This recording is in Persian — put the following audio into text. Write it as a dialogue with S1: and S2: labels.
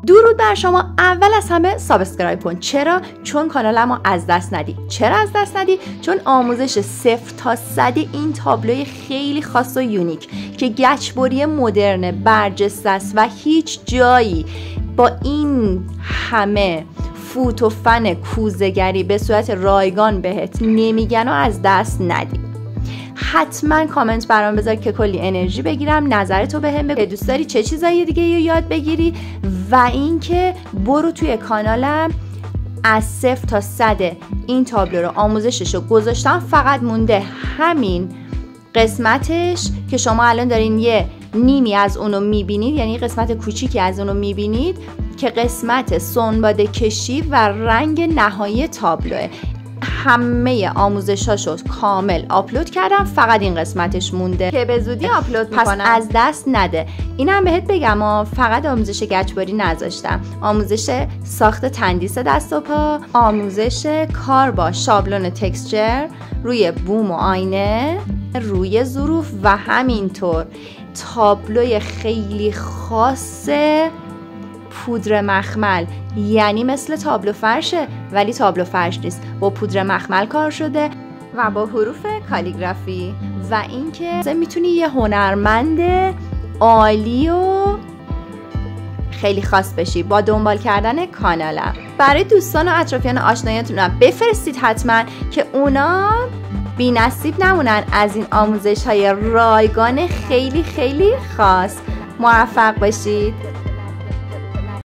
S1: درود بر شما. اول از همه سابسکرایب کن. چرا؟ چون کانالمو از دست ندی. چرا از دست ندی؟ چون آموزش 0 تا 100 این تابلوی خیلی خاص و یونیک که گچبری مدرن برجسته است و هیچ جایی با این همه فوت و فن کوزه‌گری به صورت رایگان بهت نمیگن و از دست ندی. حتما کامنت برام بذار که کلی انرژی بگیرم، نظرتو بهم بگو، دوست داری چه چیزایی دیگه رو یاد بگیری و اینکه برو توی کانالم از 0 تا 100 این تابلو رو آموزششو گذاشتم. فقط مونده همین قسمتش که شما الان دارین یه نیمی از اونو میبینید، یعنی قسمت کوچیکی از اونو میبینید که قسمت سنباده کشی و رنگ نهایی تابلوه. همه آموزشاشو کامل آپلود کردم، فقط این قسمتش مونده که به زودی آپلود میکنم. پس از دست نده. اینم بهت بگم فقط آموزش گچبری نذاشتم، آموزش ساخت تندیس دست و پا، آموزش کار با شابلون تکسچر روی بوم و آینه، روی ظروف و همینطور تابلوی خیلی خاص پودر مخمل، یعنی مثل تابلو فرشه ولی تابلو فرش نیست، با پودر مخمل کار شده و با حروف کالیگرافی. و اینکه میتونی یه هنرمند عالی و خیلی خاص بشی با دنبال کردن کانالم. برای دوستان و اطرافیان آشنایانتون بفرستید حتما که اونا بی نصیب نمونن از این آموزش های رایگان خیلی خیلی خاص. موفق باشید.